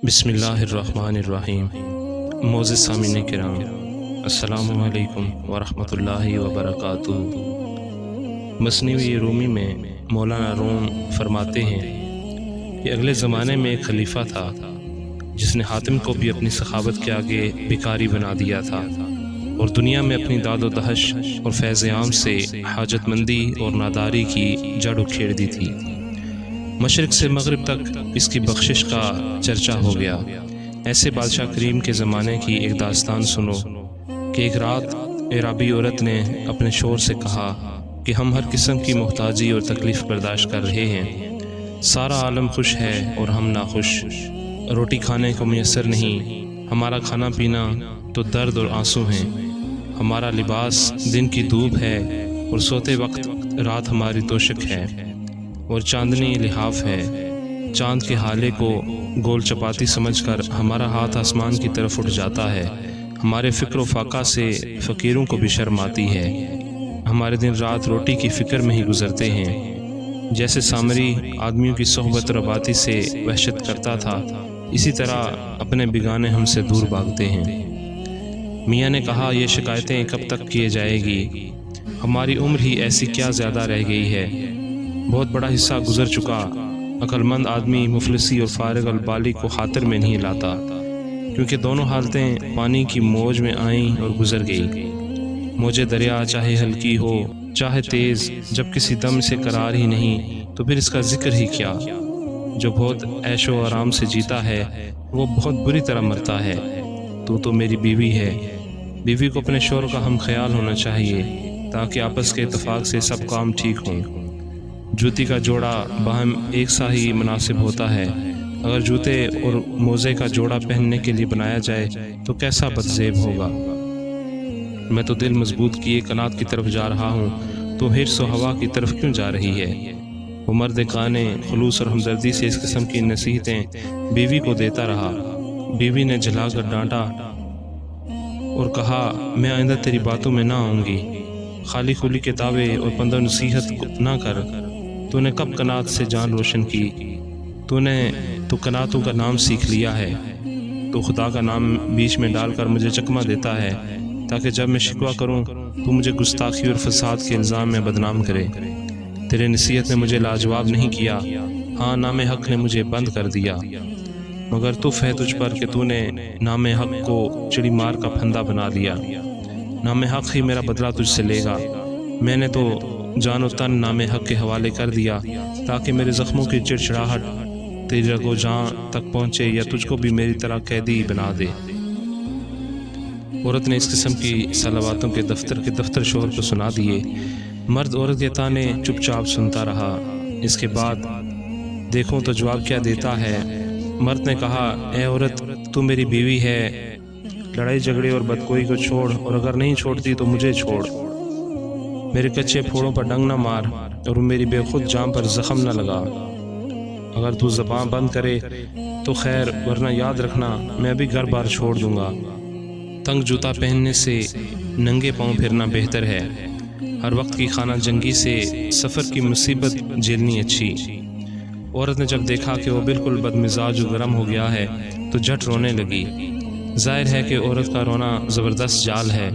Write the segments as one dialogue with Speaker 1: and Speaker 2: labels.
Speaker 1: بسم اللہ الرحمن الرحیم۔ معزز سامعین کرام، السلام علیکم ورحمۃ اللہ وبرکاتہ۔ مثنوی رومی میں مولانا روم فرماتے ہیں کہ اگلے زمانے میں ایک خلیفہ تھا جس نے حاتم کو بھی اپنی سخاوت کے آگے بھکاری بنا دیا تھا اور دنیا میں اپنی داد و دہش اور فیض عام سے حاجت مندی اور ناداری کی جڑ اکھیڑ دی تھی۔ مشرق سے مغرب تک اس کی بخشش کا چرچا ہو گیا۔ ایسے بادشاہ کریم کے زمانے کی ایک داستان سنو کہ ایک رات عرابی عورت نے اپنے شوہر سے کہا کہ ہم ہر قسم کی محتاجی اور تکلیف برداشت کر رہے ہیں، سارا عالم خوش ہے اور ہم ناخوش، روٹی کھانے کو میسر نہیں، ہمارا کھانا پینا تو درد اور آنسو ہیں، ہمارا لباس دن کی دھوپ ہے اور سوتے وقت رات ہماری توشک ہے، اور چاندنی لحاف ہے۔ چاند کے حالے کو گول چپاتی سمجھ کر ہمارا ہاتھ آسمان کی طرف اٹھ جاتا ہے، ہمارے فکر و فاقہ سے فقیروں کو بھی شرم آتی ہے، ہمارے دن رات روٹی کی فکر میں ہی گزرتے ہیں۔ جیسے سامری آدمیوں کی صحبت اور آبادی سے وحشت کرتا تھا، اسی طرح اپنے بیگانے ہم سے دور بھاگتے ہیں۔ میاں نے کہا، یہ شکایتیں کب تک کیے جائے گی؟ ہماری عمر ہی ایسی کیا زیادہ رہ گئی ہے، بہت بڑا حصہ گزر چکا۔ عقل مند آدمی مفلسی اور فارغ البالی کو خاطر میں نہیں لاتا، کیونکہ دونوں حالتیں پانی کی موج میں آئیں اور گزر گئی۔ موجے دریا چاہے ہلکی ہو چاہے تیز، جب کسی دم سے قرار ہی نہیں تو پھر اس کا ذکر ہی کیا۔ جو بہت عیش و آرام سے جیتا ہے وہ بہت بری طرح مرتا ہے۔ تو میری بیوی ہے، بیوی کو اپنے شوہر کا ہم خیال ہونا چاہیے تاکہ آپس کے اتفاق سے سب کام ٹھیک ہوں۔ جوتی کا جوڑا باہم ایک سا ہی مناسب ہوتا ہے، اگر جوتے اور موزے کا جوڑا پہننے کے لیے بنایا جائے تو کیسا بدزیب ہوگا۔ میں تو دل مضبوط کیے کنات کی طرف جا رہا ہوں، تو حرص و ہوا کی طرف کیوں جا رہی ہے؟ وہ مرد کانے خلوص اور ہمدردی سے اس قسم کی نصیحتیں بیوی کو دیتا رہا۔ بیوی نے جھلا کر ڈانٹا اور کہا، میں آئندہ تیری باتوں میں نہ آؤں گی، خالی کھلی کتابیں اور پند و نصیحت نہ کر۔ تو نے کب کنات سے جان روشن کی؟ تو کناتوں کا نام سیکھ لیا ہے، تو خدا کا نام بیچ میں ڈال کر مجھے چکمہ دیتا ہے تاکہ جب میں شکوہ کروں تو مجھے گستاخی اور فساد کے الزام میں بدنام کرے۔ تیرے نصیحت نے مجھے لاجواب نہیں کیا، ہاں نام حق نے مجھے بند کر دیا، مگر تف ہے تجھ پر کہ تو نے نام حق کو چڑی مار کا پھندا بنا دیا۔ نام حق ہی میرا بدلہ تجھ سے لے گا۔ میں نے تو جان و تن نام حق کے حوالے کر دیا تاکہ میرے زخموں کی چڑچڑاہٹ تیری رگ و جان تک پہنچے یا تجھ کو بھی میری طرح قیدی بنا دے۔ عورت نے اس قسم کی صلواتوں کے دفتر شوہر کو سنا دیے۔ مرد عورت کے تانے چپ چاپ سنتا رہا۔ اس کے بعد دیکھوں تو جواب کیا دیتا ہے۔ مرد نے کہا، اے عورت، تو میری بیوی ہے، لڑائی جھگڑے اور بدگوئی کو چھوڑ، اور اگر نہیں چھوڑتی تو مجھے چھوڑ۔ میرے کچے پھوڑوں پر ڈنگ نہ مار اور میری بے خود جان پر زخم نہ لگا۔ اگر تو زبان بند کرے تو خیر، ورنہ یاد رکھنا میں ابھی گھر بار چھوڑ دوں گا۔ تنگ جوتا پہننے سے ننگے پاؤں پھرنا بہتر ہے۔ ہر وقت کی خانہ جنگی سے سفر کی مصیبت جھیلنی اچھی۔ عورت نے جب دیکھا کہ وہ بالکل بدمزاج و گرم ہو گیا ہے تو جھٹ رونے لگی۔ ظاہر ہے کہ عورت کا رونا زبردست جال ہے۔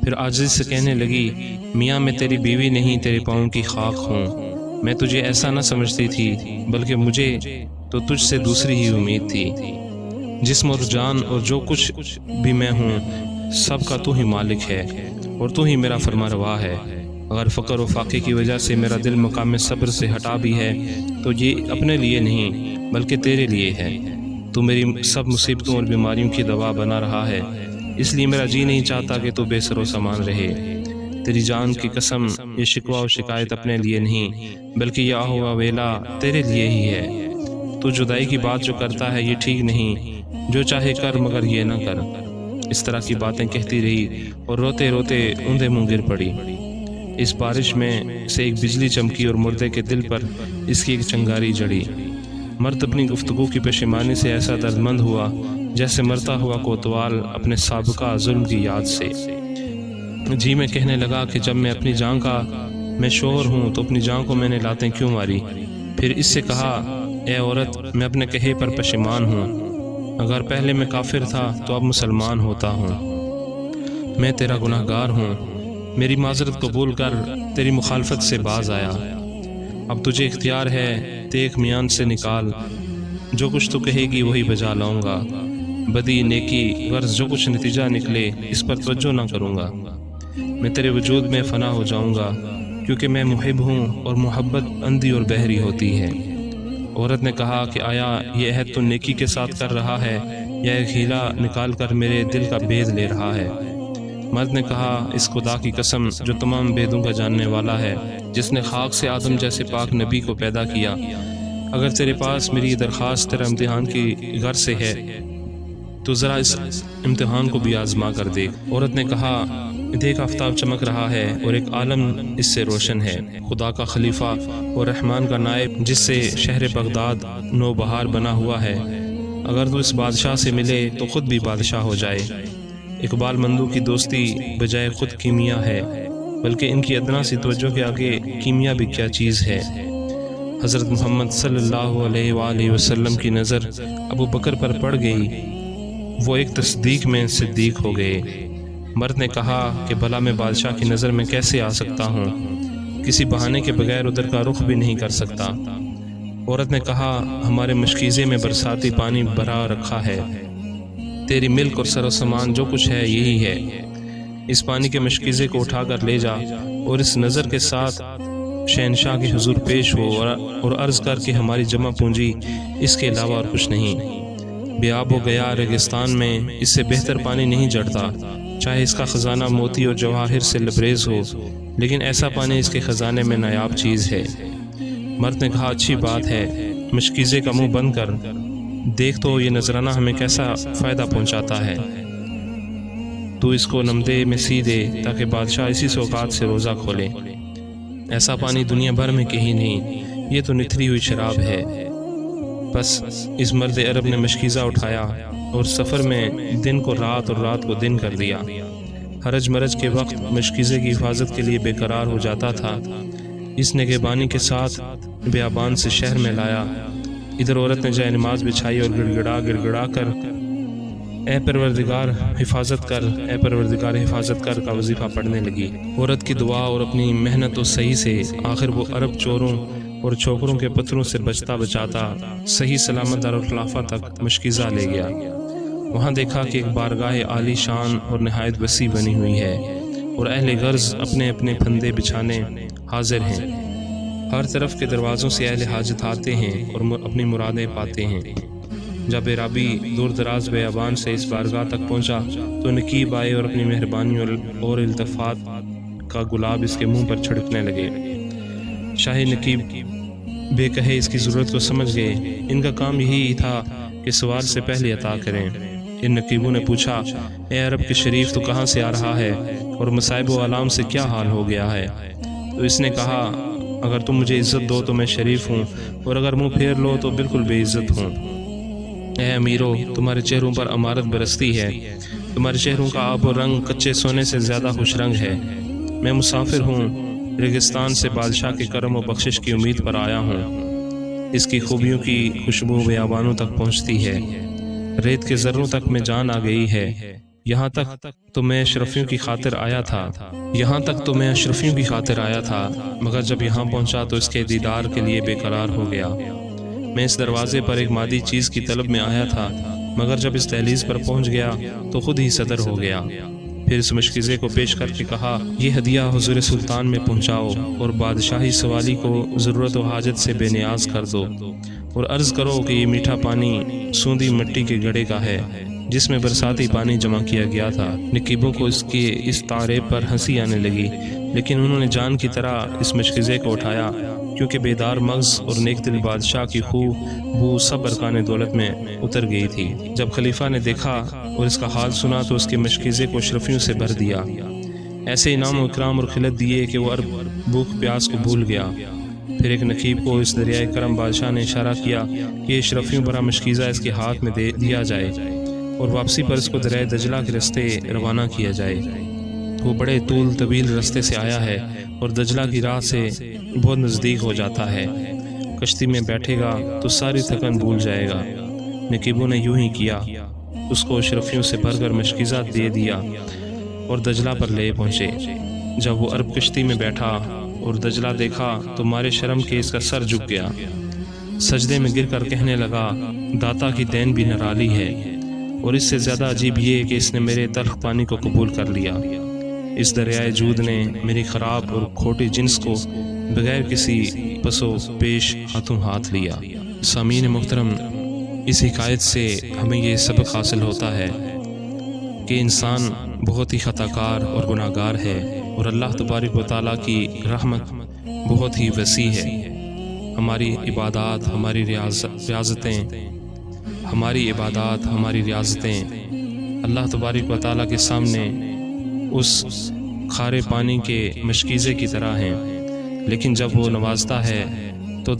Speaker 1: پھر عاجزی سے کہنے لگی، میاں میں تیری بیوی نہیں، تیرے پاؤں کی خاک ہوں۔ میں تجھے ایسا نہ سمجھتی تھی، بلکہ مجھے تو تجھ سے دوسری ہی امید تھی۔ جسم اور جان اور جو کچھ بھی میں ہوں، سب کا تو ہی مالک ہے اور تو ہی میرا فرما روا ہے۔ اگر فقر و فاقے کی وجہ سے میرا دل مقام صبر سے ہٹا بھی ہے تو یہ اپنے لیے نہیں بلکہ تیرے لیے ہے۔ تو میری سب مصیبتوں اور بیماریوں کی دوا بنا رہا ہے، اس لیے میرا جی نہیں چاہتا کہ تو بے سر و سامان رہے۔ تیری جان کی قسم، یہ شکوہ و شکایت اپنے لیے نہیں بلکہ یہ آہ و ویلا تیرے لیے ہی ہے۔ تو جدائی کی بات جو کرتا ہے یہ ٹھیک نہیں، جو چاہے کر مگر یہ نہ کر۔ اس طرح کی باتیں کہتی رہی اور روتے روتے اوندے منہ گر پڑی۔ اس بارش میں سے ایک بجلی چمکی اور مردے کے دل پر اس کی ایک چنگاری جڑی۔ مرد اپنی گفتگو کی پشیمانی سے ایسا دردمند ہوا جیسے مرتا ہوا کوتوال اپنے سابقہ ظلم کی یاد سے۔ جی میں کہنے لگا کہ جب میں اپنی جان کا میں شوہر ہوں تو اپنی جان کو میں نے لاتیں کیوں ماری؟ پھر اس سے کہا، اے عورت، میں اپنے کہے پر پشیمان ہوں، اگر پہلے میں کافر تھا تو اب مسلمان ہوتا ہوں۔ میں تیرا گناہ گار ہوں، میری معذرت قبول کر، تیری مخالفت سے باز آیا۔ اب تجھے اختیار ہے، دیکھ میان سے نکال، جو کچھ تو کہے گی وہی بجا لاؤں گا۔ بدی نیکی غرض جو کچھ نتیجہ نکلے اس پر توجہ نہ کروں گا۔ میں تیرے وجود میں فنا ہو جاؤں گا، کیونکہ میں محب ہوں اور محبت اندھی اور بہری ہوتی ہے۔ عورت نے کہا کہ آیا یہ عہد تو نیکی کے ساتھ کر رہا ہے یا ایک ہیلا نکال کر میرے دل کا بید لے رہا ہے؟ مرد نے کہا اس خدا کی قسم جو تمام بیدوں کا جاننے والا ہے، جس نے خاک سے آدم جیسے پاک نبی کو پیدا کیا، اگر تیرے پاس میری درخواست تیرا امتحان کی غرض سے ہے تو ذرا اس امتحان کو بھی آزما کر دیکھ۔ عورت نے کہا دیکھ آفتاب چمک رہا ہے اور ایک عالم اس سے روشن ہے، خدا کا خلیفہ اور رحمان کا نائب جس سے شہر بغداد نو بہار بنا ہوا ہے، اگر تو اس بادشاہ سے ملے تو خود بھی بادشاہ ہو جائے۔ اقبال مندو کی دوستی بجائے خود کیمیا ہے، بلکہ ان کی ادنا سی توجہ کے آگے کیمیا بھی کیا چیز ہے۔ حضرت محمد صلی اللہ علیہ وآلہ وسلم کی نظر ابو بکر پر پڑ گئی، وہ ایک تصدیق میں صدیق ہو گئے۔ مرد نے کہا کہ بھلا میں بادشاہ کی نظر میں کیسے آ سکتا ہوں، کسی بہانے کے بغیر ادھر کا رخ بھی نہیں کر سکتا۔ عورت نے کہا ہمارے مشکیزے میں برساتی پانی بھرا رکھا ہے، تیری ملک اور سر و سامان جو کچھ ہے یہی ہے، اس پانی کے مشکیزے کو اٹھا کر لے جا اور اس نظر کے ساتھ شہنشاہ کے حضور پیش ہو اور عرض کر کے ہماری جمع پونجی اس کے علاوہ اور کچھ نہیں۔ بے آب و گیا ریگستان میں اس سے بہتر پانی نہیں جڑتا، چاہے اس کا خزانہ موتی اور جواہر سے لبریز ہو، لیکن ایسا پانی اس کے خزانے میں نایاب چیز ہے۔ مرد نے کہا اچھی بات ہے، مشکیزے کا منہ بند کر، دیکھ تو یہ نذرانہ ہمیں کیسا فائدہ پہنچاتا ہے، تو اس کو نمدے میں سی دے تاکہ بادشاہ اسی سوغات سے روزہ کھولے۔ ایسا پانی دنیا بھر میں کہیں نہیں، یہ تو نتھری ہوئی شراب ہے۔ بس اس مرد عرب نے مشکیزہ اٹھایا اور سفر میں دن کو رات اور رات کو دن کر دیا۔ حرج مرج کے وقت مشکیزے کی حفاظت کے لیے بے قرار ہو جاتا تھا، اس نے نگہبانی کے ساتھ بیابان سے شہر میں لایا۔ ادھر عورت نے جائے نماز بچھائی اور گڑ گڑا کر اے پروردگار حفاظت کر، اے پروردگار حفاظت کر کا وظیفہ پڑھنے لگی۔ عورت کی دعا اور اپنی محنت و صحیح سے آخر وہ عرب چوروں اور چھوکروں کے پتھروں سے بچتا بچاتا صحیح سلامت دارالخلافہ تک مشکیزہ لے گیا۔ وہاں دیکھا کہ ایک بارگاہ عالی شان اور نہایت وسیع بنی ہوئی ہے اور اہل غرض اپنے اپنے پھندے بچھانے حاضر ہیں۔ ہر طرف کے دروازوں سے اہل حاجت آتے ہیں اور اپنی مرادیں پاتے ہیں۔ جب عرابی دور دراز بیابان سے اس بارگاہ تک پہنچا تو نقیب آئے اور اپنی مہربانی اور التفات کا گلاب اس کے منہ پر چھڑکنے لگے۔ شاہ نقیب بے کہے اس کی ضرورت کو سمجھ گئے، ان کا کام یہی تھا کہ سوال سے پہلے عطا کریں۔ ان نقیبوں نے پوچھا اے عرب کے شریف تو کہاں سے آ رہا ہے اور مصائب و آلام سے کیا حال ہو گیا ہے؟ تو اس نے کہا اگر تم مجھے عزت دو تو میں شریف ہوں، اور اگر منہ پھیر لو تو بالکل بے عزت ہوں۔ اے امیرو تمہارے چہروں پر امارت برستی ہے، تمہارے چہروں کا آب و رنگ کچے سونے سے زیادہ خوش رنگ ہے۔ میں مسافر ہوں، ریگستان سے بادشاہ کے کرم و بخشش کی امید پر آیا ہوں۔ اس کی خوبیوں کی خوشبو بیابانوں تک پہنچتی ہے، ریت کے ذروں تک میں جان آ گئی ہے۔ یہاں تک تو میں اشرفیوں کی خاطر آیا تھا، مگر جب یہاں پہنچا تو اس کے دیدار کے لیے بے قرار ہو گیا۔ میں اس دروازے پر ایک مادی چیز کی طلب میں آیا تھا، مگر جب اس دہلیز پر پہنچ گیا تو خود ہی صدر ہو گیا۔ پھر اس مشکیزے کو پیش کر کے کہا یہ ہدیہ حضور سلطان میں پہنچاؤ اور بادشاہی سوالی کو ضرورت و حاجت سے بے نیاز کر دو، اور عرض کرو کہ یہ میٹھا پانی سوندی مٹی کے گھڑے کا ہے جس میں برساتی پانی جمع کیا گیا تھا۔ نقیبوں کو اس تعریف پر ہنسی آنے لگی، لیکن انہوں نے جان کی طرح اس مشکیزے کو اٹھایا، کیونکہ بیدار مغز اور نیک دل بادشاہ کی بو سب ارکان دولت میں اتر گئی تھی۔ جب خلیفہ نے دیکھا اور اس کا حال سنا تو اس کے مشکیزے کو اشرفیوں سے بھر دیا، ایسے انعام و اکرام اور خلت دیے کہ وہ عرب بھوک پیاس کو بھول گیا۔ پھر ایک نقیب کو اس دریائے کرم بادشاہ نے اشارہ کیا کہ اشرفیوں بھرا مشکیزہ اس کے ہاتھ میں دیا جائے اور واپسی پر اس کو دریائے دجلہ کے رستے روانہ کیا جائے۔ وہ بڑے طول طویل رستے سے آیا ہے اور دجلہ کی راہ سے بہت نزدیک ہو جاتا ہے۔ کشتی میں بیٹھے گا تو ساری تھکن بھول جائے گا۔ نقیبوں نے یوں ہی کیا، اس کو اشرفیوں سے بھر کر مشکیزہ دے دیا اور دجلہ پر لے پہنچے۔ جب وہ عرب کشتی میں بیٹھا اور دجلہ دیکھا تو مارے شرم کے اس کا سر جھک گیا، سجدے میں گر کر کہنے لگا، داتا کی دین بھی نرالی ہے، اور اس سے زیادہ عجیب یہ کہ اس نے میرے تلخ پانی کو قبول کر لیا۔ اس دریائے جود نے میری خراب اور کھوٹی جنس کو بغیر کسی پس و پیش ہاتھوں ہاتھ لیا۔ سامعین محترم، اس حکایت سے ہمیں یہ سبق حاصل ہوتا ہے کہ انسان بہت ہی خطا کار اور گناہ گار ہے، اور اللہ تبارک و تعالیٰ کی رحمت بہت ہی وسیع ہے۔ ہماری عبادات، ہماری ریاضتیں اللہ تبارک و تعالیٰ کے سامنے اس کھارے پانی کے مشکیزے کی طرح ہیں، لیکن جب وہ نوازتا ہے تو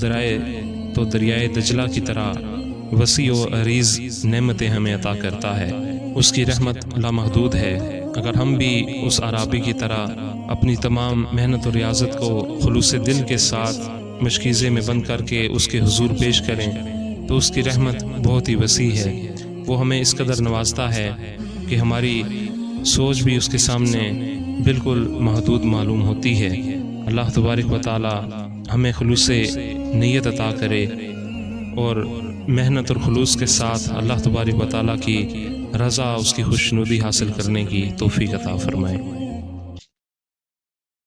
Speaker 1: دریائے دجلہ کی طرح وسیع و عریض نعمتیں ہمیں عطا کرتا ہے۔ اس کی رحمت لامحدود ہے۔ اگر ہم بھی اس عرابی کی طرح اپنی تمام محنت و ریاضت کو خلوص دل کے ساتھ مشکیزے میں بند کر کے اس کے حضور پیش کریں تو اس کی رحمت بہت ہی وسیع ہے۔ وہ ہمیں اس قدر نوازتا ہے کہ ہماری سوچ بھی اس کے سامنے بالکل محدود معلوم ہوتی ہے۔ اللہ تبارک و تعالی ہمیں خلوص نیت عطا کرے اور محنت اور خلوص کے ساتھ اللہ تبارک و تعالی کی رضا، اس کی خوشنودی حاصل کرنے کی توفیق عطا فرمائے۔